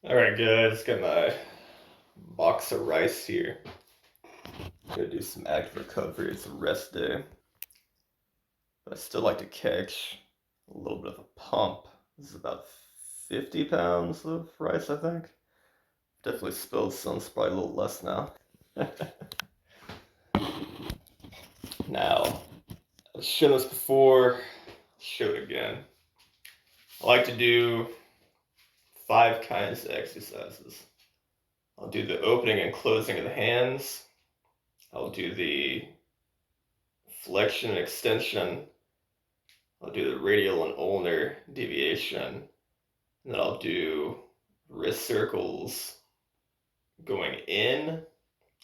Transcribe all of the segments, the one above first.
Alright guys, got my box of rice here. Gonna do some active recovery. It's a rest day. But I still like to catch a little bit of a pump. This is about 50 pounds of rice, I think. Definitely spilled some, it's probably a little less now. Now, I've shown this before, I'll show it again. I like to do 5 kinds of exercises. I'll do the opening and closing of the hands. I'll do the flexion and extension. I'll do the radial and ulnar deviation. And then I'll do wrist circles going in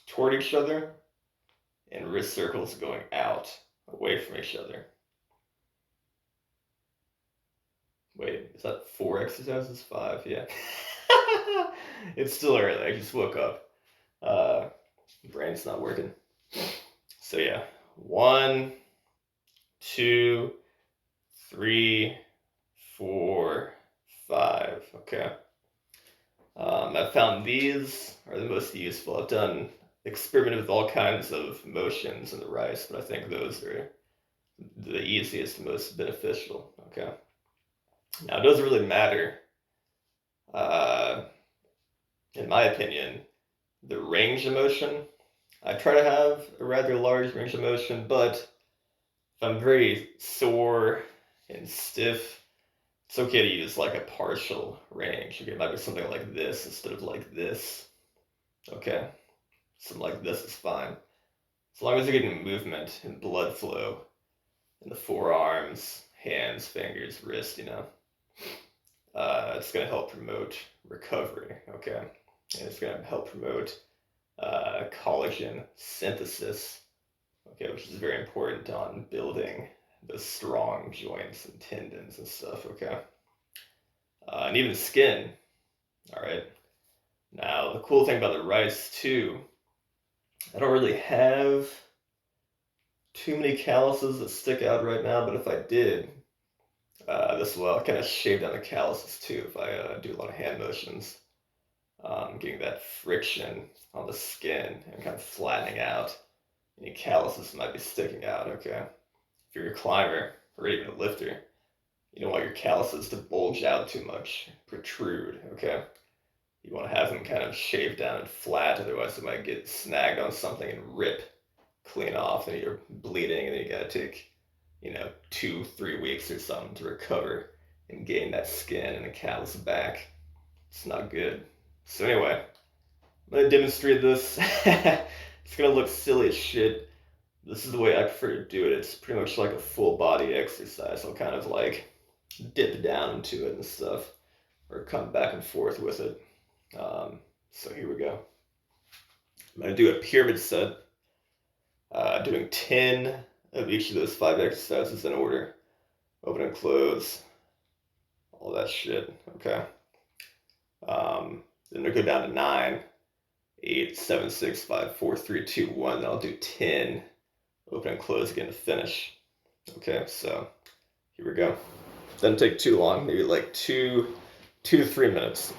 toward each other and wrist circles going out away from each other. Wait, is that 4 exercises? 5, yeah. It's still early, I just woke up. Brain's not working. So yeah, 1, 2, 3, 4, 5. Okay. I found these are the most useful. I've experimented with all kinds of motions in the rice, but I think those are the easiest and most beneficial. Okay. Now, it doesn't really matter, uh, in my opinion, the range of motion. I try to have a rather large range of motion, but if I'm very sore and stiff, it's okay to use like a partial range. Okay, it might be something like this instead of like this. Okay, something like this is fine. As long as you're getting movement and blood flow in the forearms, hands, fingers, wrist, it's going to help promote recovery. Okay, and it's going to help promote collagen synthesis. Okay, which is very important on building the strong joints and tendons and stuff. Okay. And even skin. All right. Now, the cool thing about the rice, too, I don't really have too many calluses that stick out right now, but if I did, this will kind of shave down the calluses, too, if I do a lot of hand motions. Getting that friction on the skin and kind of flattening out. Any calluses might be sticking out, okay? If you're a climber or even a lifter, you don't want your calluses to bulge out too much, protrude, okay? You want to have them kind of shaved down and flat, otherwise they might get snagged on something and rip clean off, and you're bleeding, and then you gotta take, 2, 3 weeks or something to recover and gain that skin and the callus back. It's not good. So anyway, I'm gonna demonstrate this. It's gonna look silly as shit. This is the way I prefer to do it. It's pretty much like a full body exercise. I'll kind of like dip down into it and stuff, or come back and forth with it. So here we go. I'm going to do a pyramid set, doing 10 of each of those 5 exercises in order. Open and close, all that shit, okay? Then I'll go down to 9, 8, 7, 6, 5, 4, 3, 2, 1. Then I'll do 10, open and close again to finish. Okay, so here we go. Doesn't take too long, maybe like 2 to 3 minutes.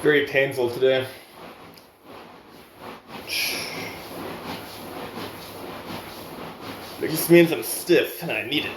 Very painful today. It just means I'm stiff and I need it.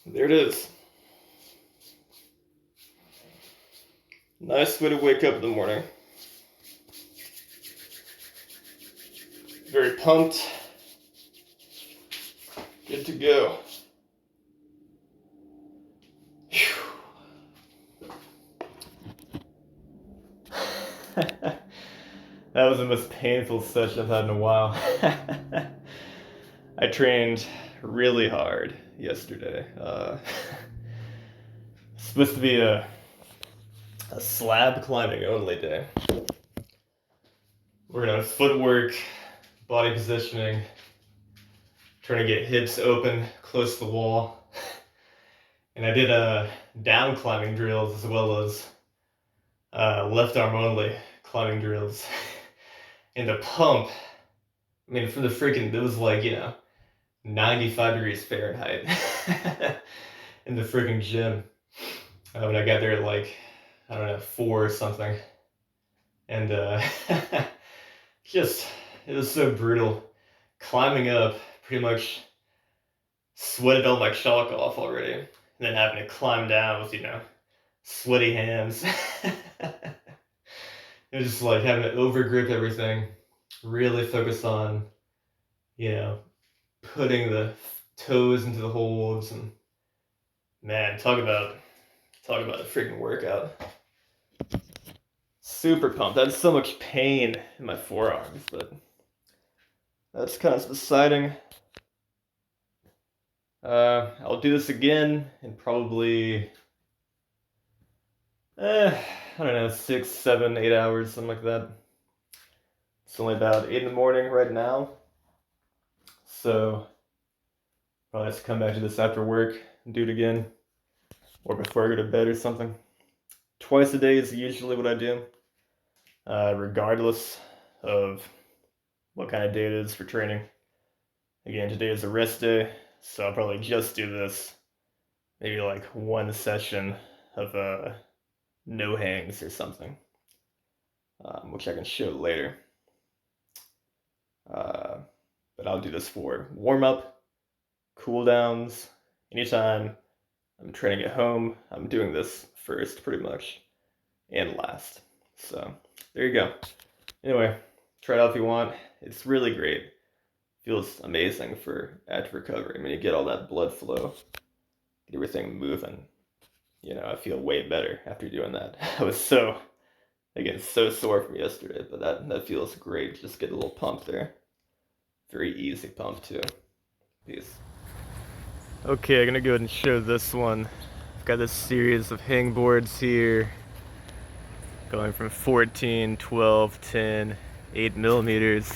There it is. Nice way to wake up in the morning. Very pumped. Good to go. That was the most painful session I've had in a while. I trained really hard yesterday. It's supposed to be a slab climbing only day. We're gonna footwork, body positioning, trying to get hips open, close to the wall. And I did down climbing drills as well as left arm only climbing drills. And the pump, I mean, from the freaking, it was like, 95 degrees Fahrenheit in the freaking gym. When I got there at like, I don't know, 4 or something. And just, it was so brutal. Climbing up, pretty much sweated all my chalk off already. And then having to climb down with, sweaty hands. It was just like having to overgrip everything, really focus on, putting the toes into the holds, and man, talk about a freaking workout. Super pumped. I had so much pain in my forearms, but that's kind of subsiding. I'll do this again in probably, I don't know, 6, 7, 8 hours, something like that. It's only about 8 in the morning right now, so probably have to come back to this after work and do it again, or before I go to bed or something. Twice a day is usually what I do, regardless of what kind of day it is for training. Again, today is a rest day, so I'll probably just do this, maybe like one session of no hangs or something, which I can show later. But I'll do this for warm-up, cool-downs, anytime I'm training at home. I'm doing this first, pretty much, and last. So, there you go. Anyway, try it out if you want. It's really great. Feels amazing for after recovery. I mean, you get all that blood flow, get everything moving. I feel way better after doing that. I was so sore from yesterday, but that feels great. Just get a little pump there. Very easy pump too. Peace. Okay, I'm gonna go ahead and show this one. I've got this series of hang boards here, going from 14, 12, 10, 8 millimeters,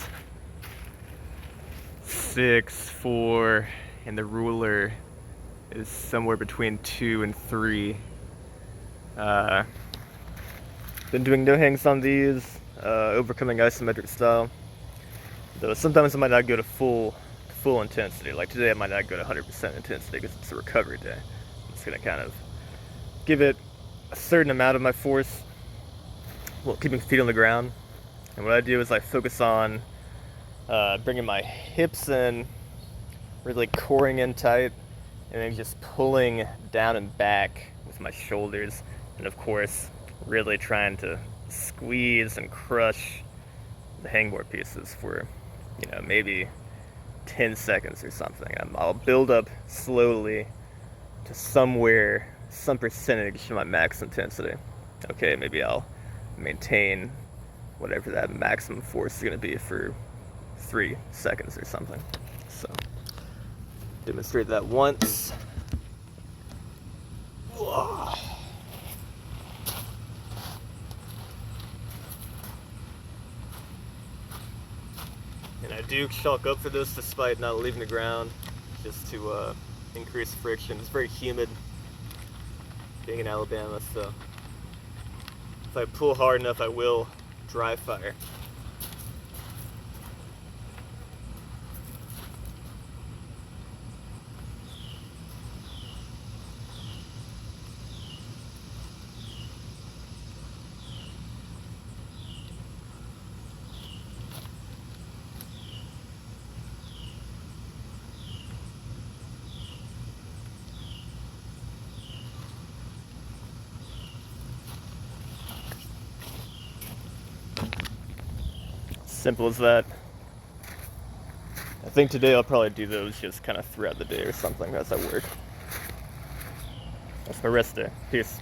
6, 4, and the ruler is somewhere between 2 and 3. Been doing no hangs on these, overcoming isometric style. Though sometimes I might not go to full intensity. Like today I might not go to 100% intensity because it's a recovery day. I'm just gonna kind of give it a certain amount of my force while keeping feet on the ground. And what I do is I focus on Bringing my hips in, really coring in tight, and then just pulling down and back with my shoulders. And of course, really trying to squeeze and crush the hangboard pieces for, maybe 10 seconds or something. I'll build up slowly to some percentage of my max intensity. Okay, maybe I'll maintain whatever that maximum force is going to be for 3 seconds or something. So, demonstrate that once. And I do chalk up for this despite not leaving the ground, just to increase friction. It's very humid being in Alabama, so if I pull hard enough, I will dry fire. Simple as that. I think today I'll probably do those just kind of throughout the day or something as I work. That's my rest day. Peace.